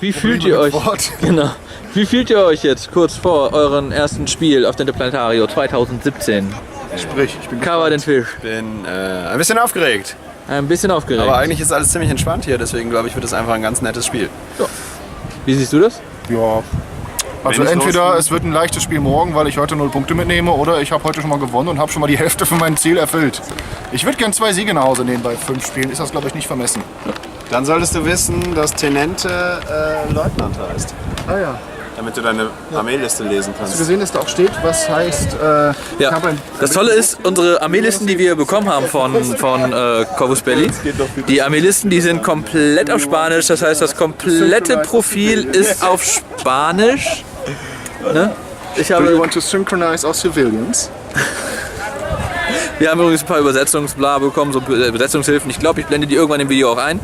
Wie fühlt ihr euch? Genau. Wie fühlt ihr euch jetzt kurz vor eurem ersten Spiel auf Planetario 2017? Sprich, ich bin Cover den Fisch. Ich bin ein bisschen aufgeregt. Ein bisschen aufgeregt. Aber eigentlich ist alles ziemlich entspannt hier, deswegen glaube ich, wird es einfach ein ganz nettes Spiel. Ja. Wie siehst du das? Ja. Also entweder es wird ein leichtes Spiel morgen, weil ich heute 0 Punkte mitnehme, oder ich habe heute schon mal gewonnen und habe schon mal die Hälfte von meinem Ziel erfüllt. Ich würde gern 2 Siege nach Hause nehmen bei 5 Spielen. Ist das, glaube ich, nicht vermessen. Dann solltest du wissen, dass Tenente Leutnant heißt. Ah ja. Damit du deine Armeeliste lesen kannst. Hast du gesehen, dass da auch steht, was heißt... ja. Das Tolle ist, unsere Armeelisten, die wir bekommen haben von Corvus Belli, die Armeelisten, die sind komplett auf Spanisch. Das heißt, das komplette Profil ist auf Spanisch. Ne? Do you want to synchronize our civilians? Wir haben übrigens ein paar Übersetzungsbla bekommen, so Übersetzungshilfen. Ich glaube, ich blende die irgendwann im Video auch ein.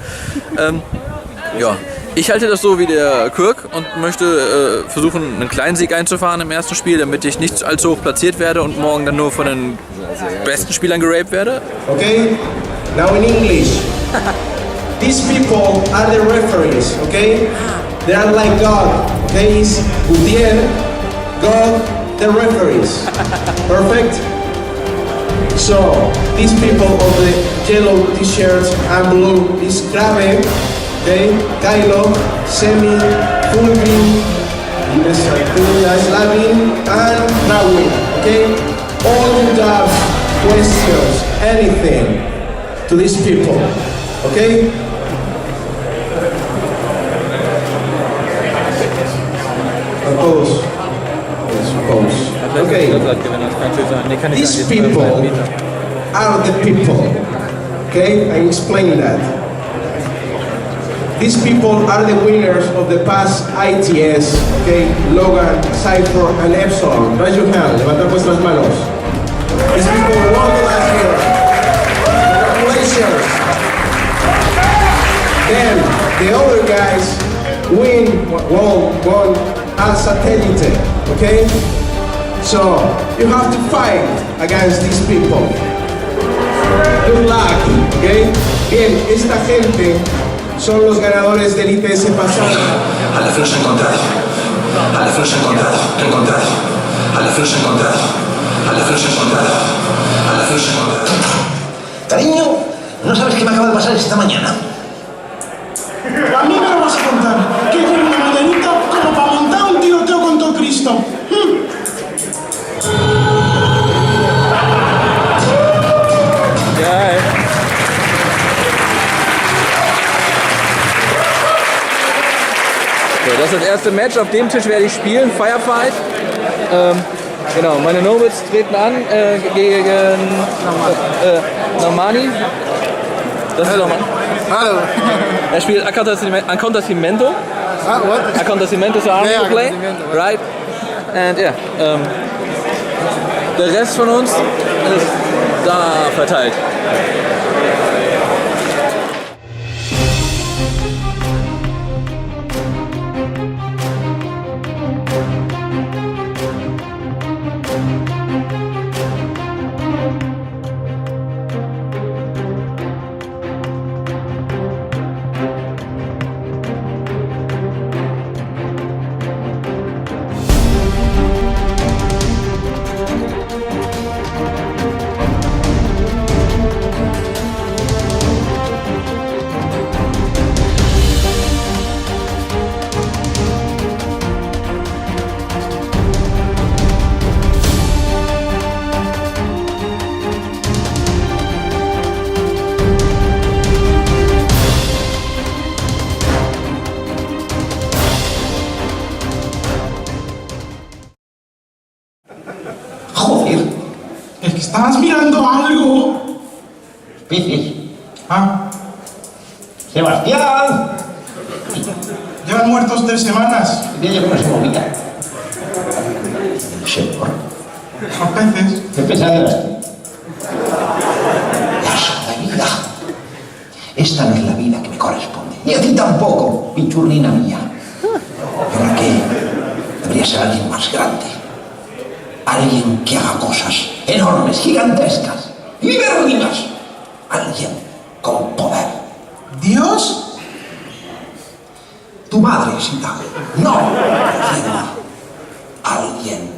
Ja. Ich halte das so wie der Kirk und möchte versuchen, einen kleinen Sieg einzufahren im ersten Spiel, damit ich nicht allzu hoch platziert werde und morgen dann nur von den besten Spielern geraped werde. Okay, now in English. These people are the referees, okay? They are like God, okay? It's Gutiérrez, God, the referees. Perfect? So, these people of the yellow t-shirts and blue is Grave, okay? Kylo, Semi, Fulvin, Slavin, and Raul, okay? All you have questions, anything to these people, okay? Suppose. Okay. These people are the people. Okay, I explain that. These people are the winners of the past ITS. Okay, Logan, Cypher, and Epsilon. Raise your hand. Levantad vuestras manos. These people won the last year. Congratulations. Then the other guys won as satellite, okay? So, you have to fight against these people. Good luck, okay? Bien, esta gente son los ganadores del ITS pasado. Alefros encontrado. Alefros encontrado. Encontrado. Alefros encontrado. Alefros encontrado. Alefros encontrado. Cariño, ¿no sabes qué me acaba de pasar esta mañana? A mí me lo vas a contar. Que tiene una mañanita como para montar un tiroteo con todo Cristo. Geil. So, das ist das erste Match. Auf dem Tisch werde ich spielen. Firefight. Genau, meine Nomads treten an gegen Normani. Das ist Normani. Hallo. Er spielt Acontecimiento. What? Acontecimiento is our Yeah, play, Acontecimiento. right? And yeah, der Rest von uns ist da verteilt. Joder. Es que estabas mirando algo. Peces. Ah, Sebastián. llevan muertos 3 semanas. Ya llegó una semovita. Señor. Son peces. Qué pesaderas. La santa vida. Esta no es la vida que me corresponde. Ni a ti tampoco, pichurrina mía. ¿Por qué? Debería ser alguien más grande. Alguien que haga cosas enormes, gigantescas, libérrimas. Alguien con poder. ¿Dios? Tu madre, Sita. No. Quiero alguien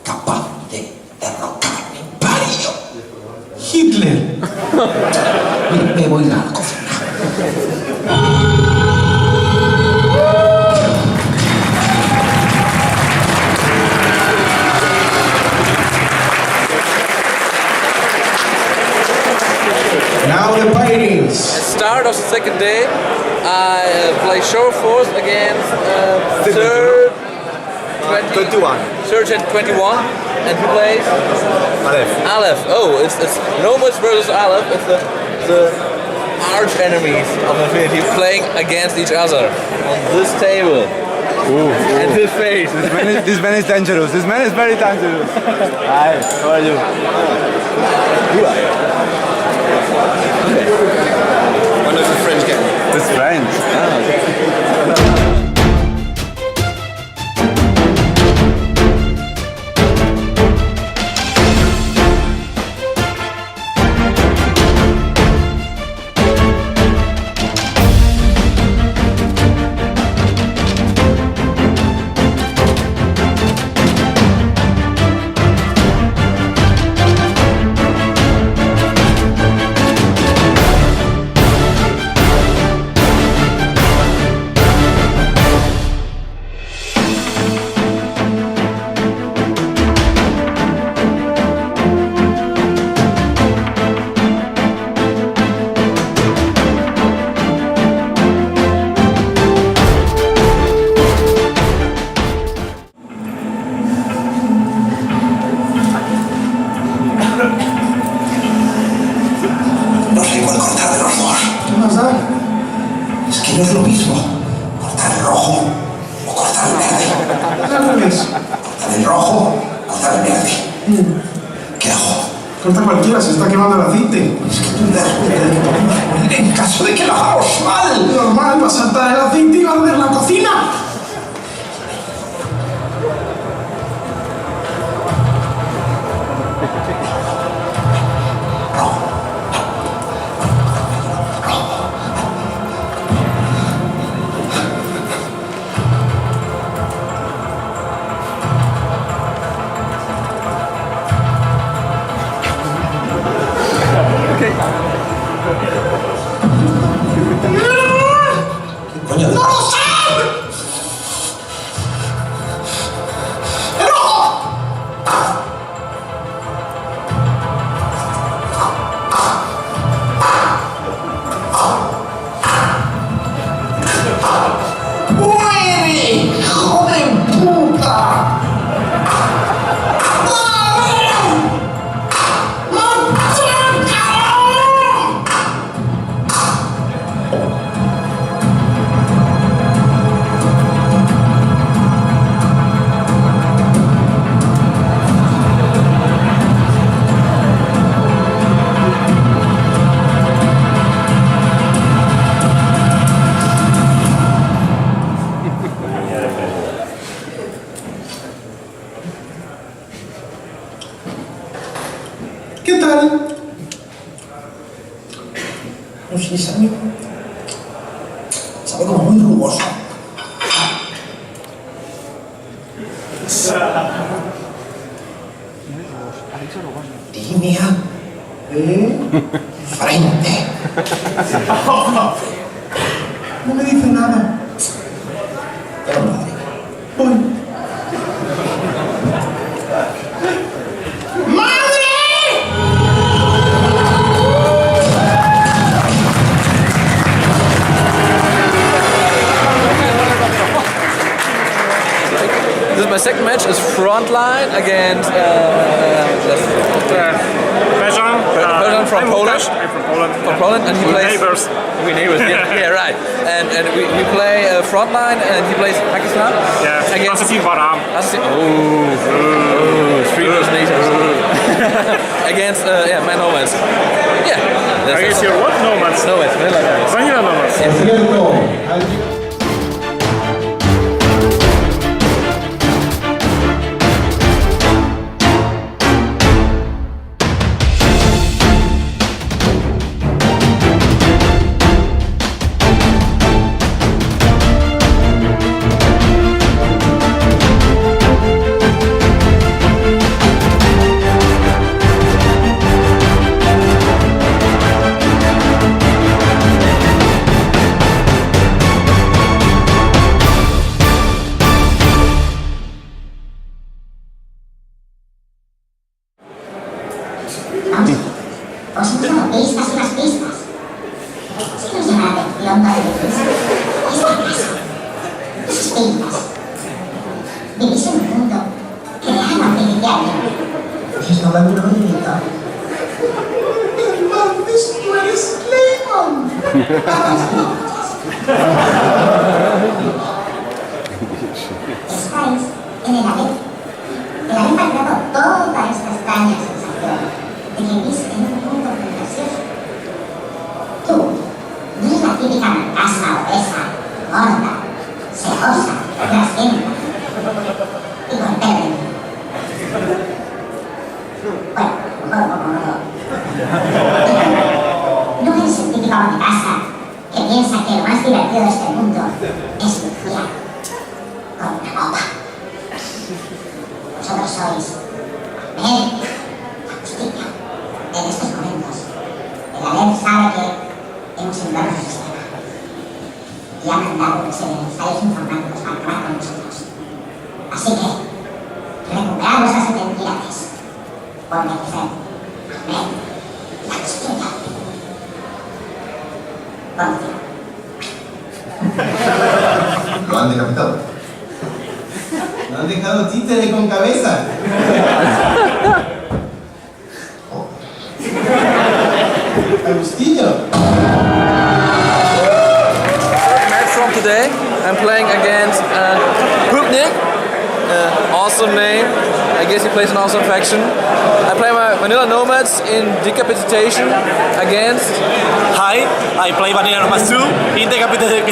capaz de derrocar mi imperio. Hitler. Me voy a la cocina. Now the paintings. Start of the second day, I play Show Force against third 21. third and 21, and he plays Aleph. Oh, it's Nomads versus Aleph. It's the arch enemies of Infinity playing against each other on this table. And his face. This man is dangerous. This man is very dangerous. Hi, how are you? One of the French guys. This French. No sé cuál cortar de los dos. ¿Qué más da? Es que no es lo mismo cortar el rojo o cortar el verde. Es al revés. Cortar el rojo, cortar el verde. ¿Qué hago? Corta cualquiera, se está quemando el aceite. Es que tú te das cuenta de que podemos morir en caso de que lo hagamos mal. Normal, va a saltar el aceite y va a arder la cocina. Coño, ¡No lo sé! ¡El rojo! ¡Muere, hijo de puta! ¿Qué tal? no sé, sabe como muy rugoso. Línea frente. No me dice nada. Pero madre. Voy. This is my second match. Is Frontline against Persian from Poland. I'm from Poland. From Poland, and he We're plays. neighbors. We neighbors. Yeah, right. And we play Frontline, and he plays Pakistan. Yeah, Against Assassin Baram. Three First Nations. Against my nomads. Yeah. I guess you're what? Nomads. Nomads. Vanilla nomads. Vanilla nomads. Cierto. distintas. Vivís en un mundo creado artificialmente. Es todo muy bonito. Entonces tú eres Clayton. Estáis en el Aleph. El Aleph ha creado toda esta extraña sensación de que vivís en un mundo fantasioso. Tú no eres la típica casa obesa, gorda, sedosa, grasienta y con pelo de niño. Bueno, un poco como yo. No eres el típico ama de casa que piensa que lo más divertido de este mundo es luciar con una copa. Vosotros sois Mel, la justicia. En estos momentos, el Aleph sabe que hemos entrado en su sistema y ha mandado que se estáis informándonos para acabar con nosotros. Así que, recuperad vuestras identidades por merecer Mel, la justicia. Vamos. ¿Lo han decapitado? ¿No han dejado títere con cabeza? Agustinho. Match from today. I'm playing against Hupnik. Awesome name. I guess he plays an awesome faction. I play my Vanilla Nomads in Decapitation against. Hi, I play Vanilla Nomads 2 in Decapitation.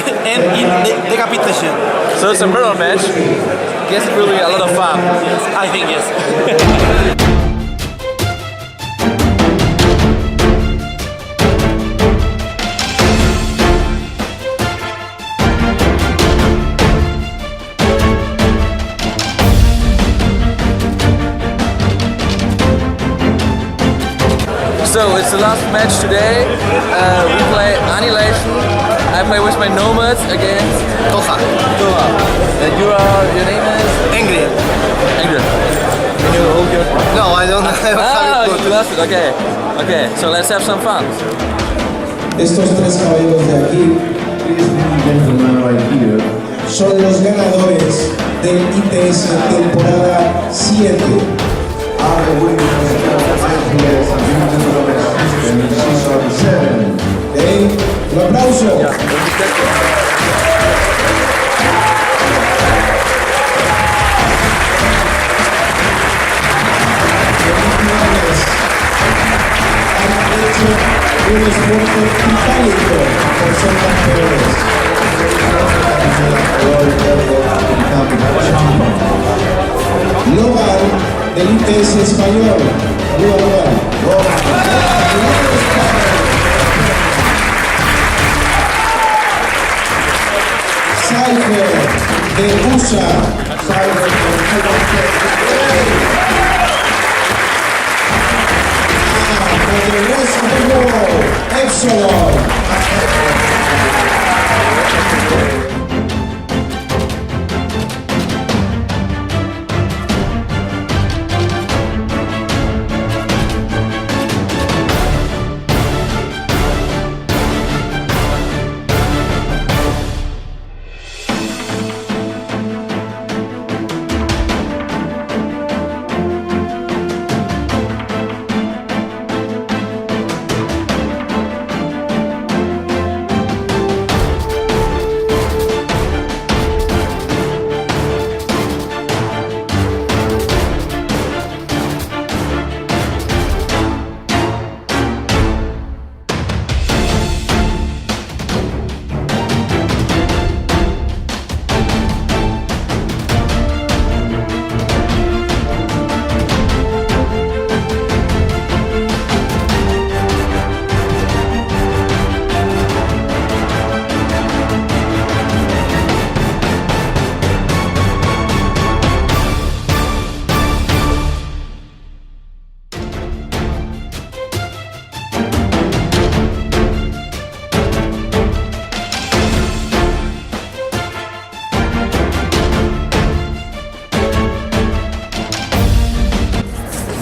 So it's a mirror match. Guess it will be a lot of fun. Yes, I think yes. So it's the last match today. We play Annihilation. I play with my Nomads against Toha. Toha. And your name is? Ingrid. Ingrid. Can you hold your... No, I don't have you lost it. Okay. Okay, so let's have some fun. Estos tres caballeros de aquí, son los ganadores del ITS temporada 7. Un aplauso. Un esfuerzo titánico por ser campeones. Logan del ITS español. Logan. Cypher de USA. For the rest of the world, Epsilon.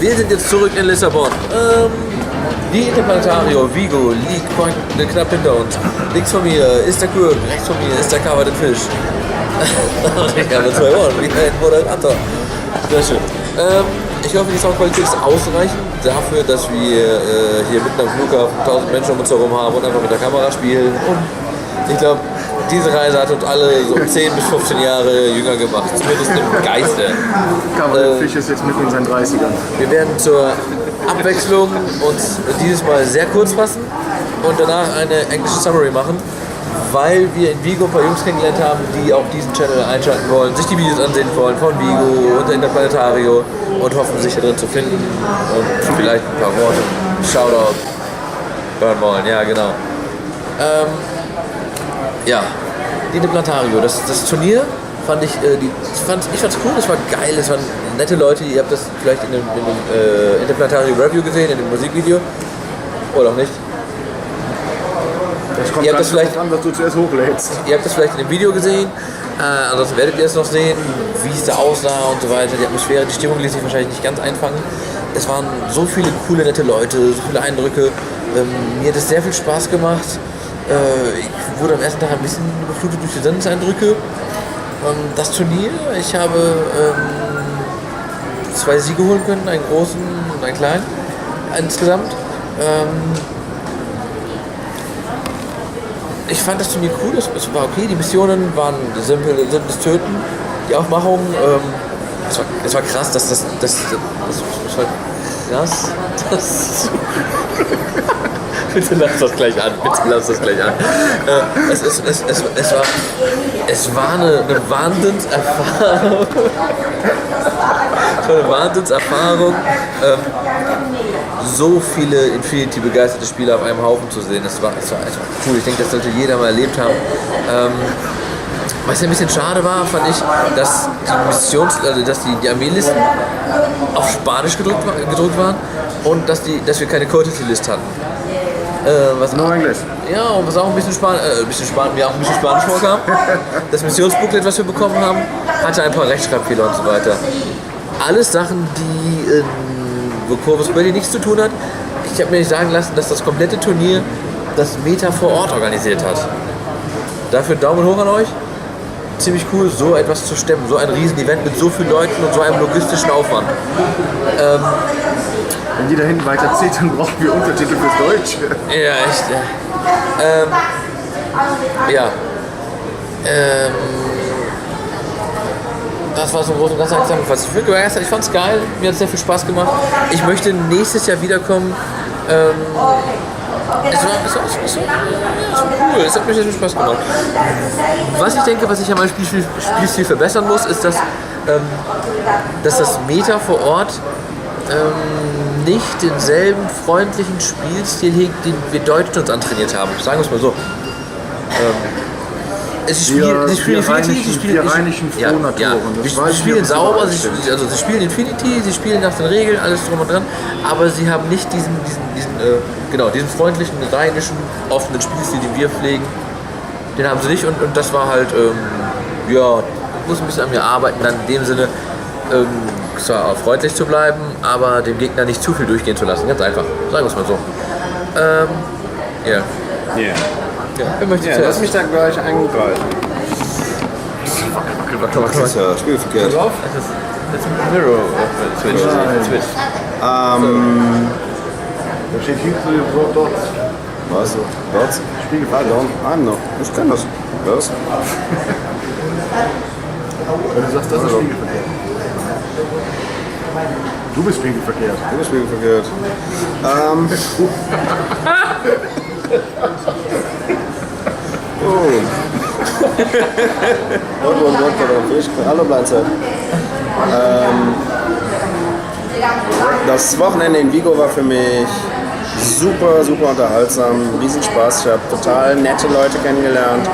Wir sind jetzt zurück in Lissabon. Die Interplanetario Vigo liegt knapp hinter uns. Links von mir ist der Kurk, rechts von mir ist der Covered Fish. Ich habe 2 Ohren, wie ein Moderator. Sehr schön. Ich hoffe, die Soundqualität ist ausreichend dafür, dass wir hier mitten am Flughafen 1000 Menschen um uns herum haben und einfach mit der Kamera spielen. Und ich glaube, diese Reise hat uns alle so 10 bis 15 Jahre jünger gemacht, zumindest im Geiste. Gabriel Fisch ist jetzt mitten in seinen 30ern. Wir werden zur Abwechslung uns dieses Mal sehr kurz fassen und danach eine englische Summary machen, weil wir in Vigo ein paar Jungs kennengelernt haben, die auch diesen Channel einschalten wollen, sich die Videos ansehen wollen von Vigo und der Interplanetario und hoffen, sich da drin zu finden und vielleicht ein paar Worte, Shoutout hören wollen. Ja, genau. Ja, die Interplanetario, das Turnier fand ich, ich fand's cool, es war geil, es waren nette Leute, ihr habt das vielleicht in dem Interplanetario Review gesehen, in dem Musikvideo, oder auch nicht. Das kommt ihr habt das vielleicht an, was du zuerst hochlädst. Ihr habt das vielleicht in dem Video gesehen, ansonsten werdet ihr es noch sehen, wie es da aussah und so weiter, die Atmosphäre, die Stimmung ließ sich wahrscheinlich nicht ganz einfangen. Es waren so viele coole, nette Leute, so viele Eindrücke, mir hat es sehr viel Spaß gemacht. Ich wurde am ersten Tag ein bisschen geflutet durch die Sinneseindrücke. Das Turnier, ich habe 2 Siege holen können, einen großen und einen kleinen insgesamt. Ich fand das Turnier cool, es war okay, die Missionen waren simples Töten, die Aufmachung, es war krass, das war krass, bitte lass das gleich an, es war eine Wahnsinnserfahrung. Es war eine Wahnsinnserfahrung, so viele Infinity-begeisterte Spieler auf einem Haufen zu sehen. Es war cool, ich denke, das sollte jeder mal erlebt haben. Was ein bisschen schade war, fand ich, dass die Armeelisten auf Spanisch gedruckt waren und dass wir keine Courtesy-List hatten. Nur Englisch. Ja, und was auch ein bisschen Spanisch vorkam. Das Missionsbooklet, was wir bekommen haben, hatte ein paar Rechtschreibfehler und so weiter. Alles Sachen, die wo Corvus Belli nichts zu tun hat. Ich habe mir nicht sagen lassen, dass das komplette Turnier das Meta vor Ort organisiert hat. Dafür Daumen hoch an euch. Ziemlich cool, so etwas zu stemmen. So ein Riesen-Event mit so vielen Leuten und so einem logistischen Aufwand. Wenn die da hinten weiterzieht, dann brauchen wir Untertitel fürs Deutsch. Ja, echt. Ja. Das war so im Großen und Ganzen zusammengefasst. Ich bin begeistert, ich fand's geil, mir hat es sehr viel Spaß gemacht. Ich möchte nächstes Jahr wiederkommen. Es war cool, es hat mir sehr viel Spaß gemacht. Was ich denke, was ich an meinem Spielstil verbessern muss, ist, dass das Meta vor Ort nicht denselben freundlichen Spielstil hegt, den wir Deutschen uns antrainiert haben. Sagen wir es mal so. Sie spielen sauber, sie spielen Infinity, sie spielen nach den Regeln, alles drum und dran, aber sie haben nicht diesen freundlichen, rheinischen, offenen Spielstil, den wir pflegen. Den haben sie nicht und das war halt, ich muss ein bisschen an mir arbeiten, dann in dem Sinne, zwar auch freundlich zu bleiben, aber dem Gegner nicht zu viel durchgehen zu lassen, ganz einfach, sagen wir es mal so. Lass mich da gleich eingreifen. Das ist ja spielverkehrt. Das ist ein Mirror auf Twitch. Da steht hinten dort. Was? Dort? Spielverkehrt. Noch. Ich kann das. Was? Wenn du sagst, das ist spiegelverkehrt. Du bist spiegelverkehrt. Du bist spiegelverkehrt. Hallo Blindside. Das Wochenende in Vigo war für mich super unterhaltsam, riesen Spaß. Ich habe total nette Leute kennengelernt,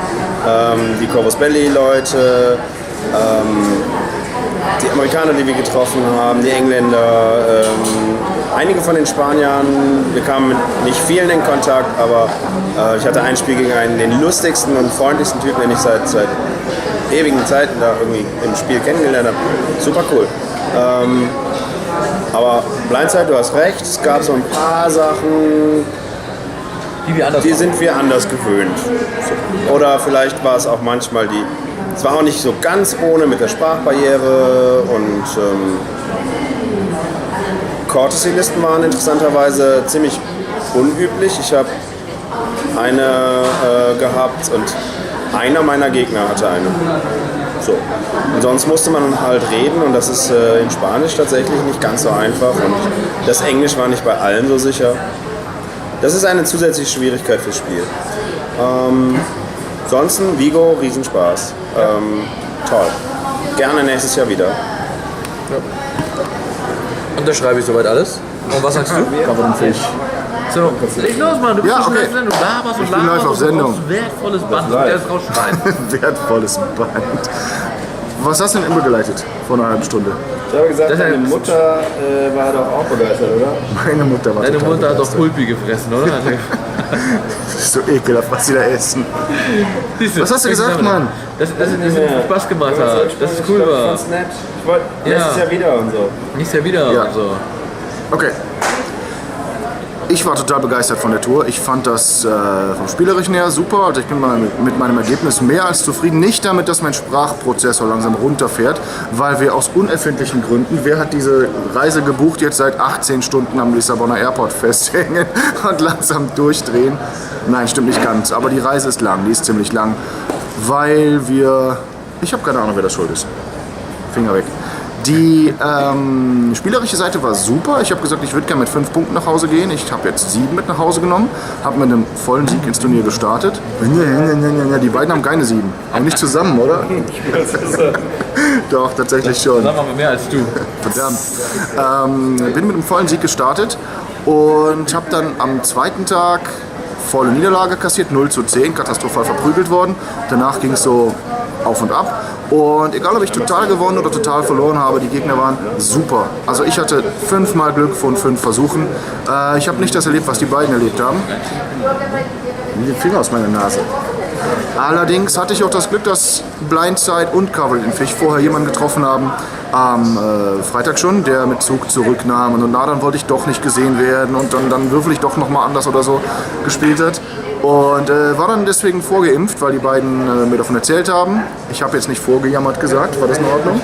die Corvus Belli Leute, die Amerikaner, die wir getroffen haben, die Engländer, einige von den Spaniern. Wir kamen mit nicht vielen in Kontakt, aber ich hatte ein Spiel gegen den lustigsten und freundlichsten Typen, den ich seit ewigen Zeiten da irgendwie im Spiel kennengelernt habe. Super cool. Aber Blindside, du hast recht, es gab so ein paar Sachen, die sind wir anders gewöhnt. Oder vielleicht war es auch manchmal Es war auch nicht so ganz ohne mit der Sprachbarriere und Courtesy-Listen waren interessanterweise ziemlich unüblich. Ich habe eine gehabt und einer meiner Gegner hatte eine. So. Und sonst musste man halt reden und das ist in Spanisch tatsächlich nicht ganz so einfach und das Englisch war nicht bei allen so sicher. Das ist eine zusätzliche Schwierigkeit fürs Spiel. Ansonsten Vigo, Riesenspaß. Toll. Gerne nächstes Jahr wieder. Unterschreibe ich soweit alles. Und was sagst du? Aber den Fisch. So, leg los, Mann. Du bist Ja, schon okay. live, du laberst und Ich bin live laberst auf und Sendung. brauchst wertvolles Band, der ist rausschneiden. Wertvolles Band. Was hast du denn eingeleitet vor einer halben Stunde? Ich habe gesagt, Das ist deine ein- Mutter war doch auch begeistert, oder? Meine Mutter war Deine total Mutter hat doch begeistert. Pulpi gefressen, oder? Das ist so ekelhaft, was sie da essen. Siehst du, Was hast du gesagt, Mann? Dass es Spaß gemacht hat, dass es cool Ich war. fand's nett. Ich wollte nächstes Ja. Jahr wieder und so. Nächstes Jahr wieder Ja. und so. Okay. Ich war total begeistert von der Tour. Ich fand das vom Spielerischen her super. Also ich bin mit meinem Ergebnis mehr als zufrieden. Nicht damit, dass mein Sprachprozessor langsam runterfährt, weil wir aus unerfindlichen Gründen, wer hat diese Reise gebucht, jetzt seit 18 Stunden am Lissabonner Airport festhängen und langsam durchdrehen? Nein, stimmt nicht ganz. Aber die Reise ist lang, die ist ziemlich lang, weil wir... Ich habe keine Ahnung, wer das schuld ist. Finger weg. Die spielerische Seite war super. Ich habe gesagt, ich würde gerne mit 5 Punkten nach Hause gehen. Ich habe jetzt 7 mit nach Hause genommen. Habe mit einem vollen Sieg ins Turnier gestartet. Die beiden haben keine 7. Aber nicht zusammen, oder? Doch, tatsächlich schon. Sag mal mehr als du. Verdammt. Bin mit einem vollen Sieg gestartet und habe dann am zweiten Tag volle Niederlage kassiert, 0:10, katastrophal verprügelt worden. Danach ging es so auf und ab. Und egal, ob ich total gewonnen oder total verloren habe, die Gegner waren super. Also ich hatte 5-mal Glück von 5 Versuchen. Ich habe nicht das erlebt, was die beiden erlebt haben. Den Finger aus meiner Nase. Allerdings hatte ich auch das Glück, dass Blindside und Covered in Fish vorher jemanden getroffen haben, am Freitag schon, der mit Zug zurücknahm. Und dann wollte ich doch nicht gesehen werden und dann würfel ich doch nochmal anders oder so gespielt hat. Und war dann deswegen vorgeimpft, weil die beiden mir davon erzählt haben. Ich habe jetzt nicht vorgejammert gesagt, war das in Ordnung?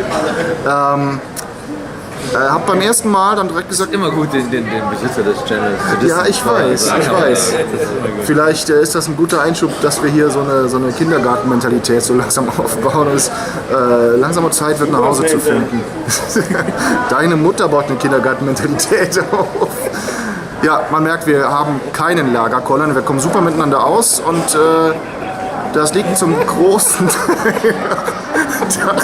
Hab beim ersten Mal dann direkt gesagt, Immer gut, den Besitzer des Channels zu dissen. ja, ich weiß. Vielleicht ist das ein guter Einschub, dass wir hier so eine Kindergartenmentalität so langsam aufbauen und es langsamer Zeit wird, nach Hause zu finden. Deine Mutter baut eine Kindergartenmentalität auf. Ja, man merkt, wir haben keinen Lagerkollern, wir kommen super miteinander aus und das liegt zum großen Teil daran.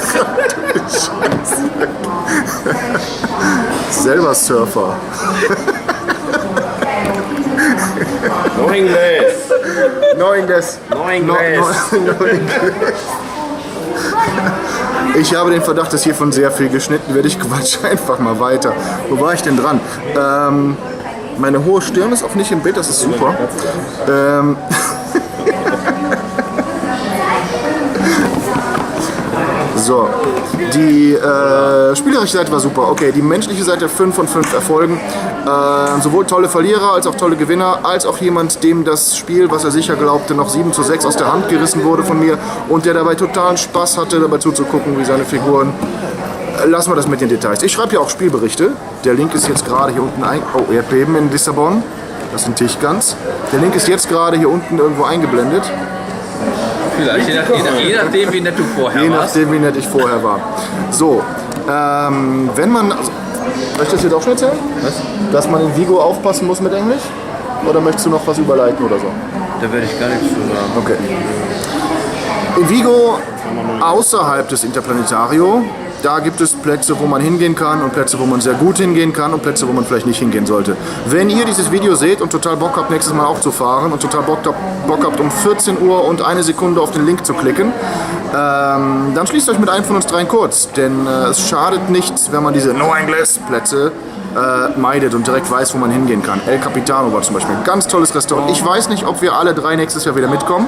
Selber Surfer. No English. No English. No English. No English. Ich habe den Verdacht, dass hiervon sehr viel geschnitten wird. Ich quatsch einfach mal weiter. Wo war ich denn dran? Meine hohe Stirn ist auch nicht im Bild, das ist super. So, die spielerische Seite war super. Okay, die menschliche Seite 5 von 5 Erfolgen. Sowohl tolle Verlierer als auch tolle Gewinner, als auch jemand, dem das Spiel, was er sicher glaubte, noch 7:6 aus der Hand gerissen wurde von mir und der dabei totalen Spaß hatte, dabei zuzugucken, wie seine Figuren. Lassen wir das mit den Details. Ich schreibe ja auch Spielberichte. Der Link ist jetzt gerade hier unten Oh, Erdbeben in Lissabon. Das sind Tischgans. Der Link ist jetzt gerade hier unten irgendwo eingeblendet. Vielleicht, je nachdem, wie nett du vorher Je warst. nachdem, wie nett ich vorher war. So, wenn man... Soll ich das jetzt auch schon erzählen? Was? Dass man in Vigo aufpassen muss mit Englisch? Oder möchtest du noch was überleiten oder so? Da werde ich gar nichts zu sagen. Okay. In Vigo, außerhalb des Interplanetario, da gibt es Plätze, wo man hingehen kann und Plätze, wo man sehr gut hingehen kann und Plätze, wo man vielleicht nicht hingehen sollte. Wenn ihr dieses Video seht und total Bock habt, nächstes Mal auch zu fahren und total Bock habt, um 14 Uhr und 1 Sekunde auf den Link zu klicken, dann schließt euch mit einem von uns dreien kurz. Denn es schadet nichts, wenn man diese No-English-Plätze meidet und direkt weiß, wo man hingehen kann. El Capitano war zum Beispiel ein ganz tolles Restaurant. Ich weiß nicht, ob wir alle 3 nächstes Jahr wieder mitkommen.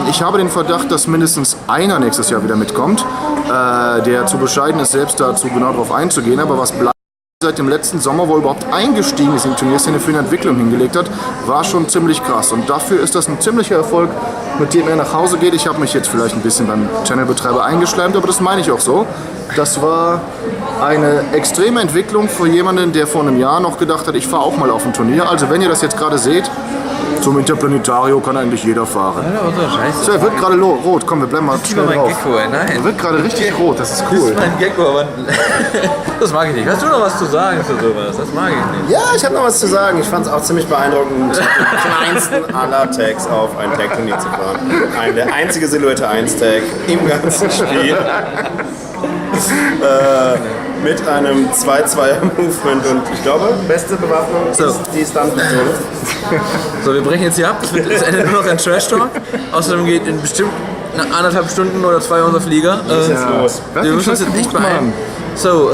Ich habe den Verdacht, dass mindestens einer nächstes Jahr wieder mitkommt, der zu bescheiden ist, selbst dazu genau darauf einzugehen. Aber was bleibt seit dem letzten Sommer, wo er überhaupt eingestiegen ist in die Turnierszene, für eine Entwicklung hingelegt hat, war schon ziemlich krass. Und dafür ist das ein ziemlicher Erfolg, mit dem er nach Hause geht. Ich habe mich jetzt vielleicht ein bisschen beim Channelbetreiber eingeschleimt, aber das meine ich auch so. Das war eine extreme Entwicklung für jemanden, der vor einem Jahr noch gedacht hat, ich fahre auch mal auf ein Turnier. Also wenn ihr das jetzt gerade seht, zum Interplanetario kann eigentlich jeder fahren. So, er wird gerade rot. Komm, wir bleiben mal schnell drauf. Gecko, nein. Er wird gerade richtig rot, das ist cool. Das ist mein Gecko, aber das mag ich nicht. Hast du noch was zu sagen zu sowas? Das mag ich nicht. Ja, ich habe noch was zu sagen. Ich fand es auch ziemlich beeindruckend, den kleinsten aller Tags auf ein Tag-Turnier zu fahren. Der einzige Silhouette 1-Tag im ganzen Spiel. Mit einem 2-2er-Movement und ich glaube, beste Bewaffnung ist die Stunt-Methode. So, wir brechen jetzt hier ab. Es endet nur noch ein Trash-Talk. Außerdem geht in bestimmt 1,5 Stunden oder 2 unser Flieger. Was ist jetzt los? Wir müssen uns jetzt echt beeilen. So,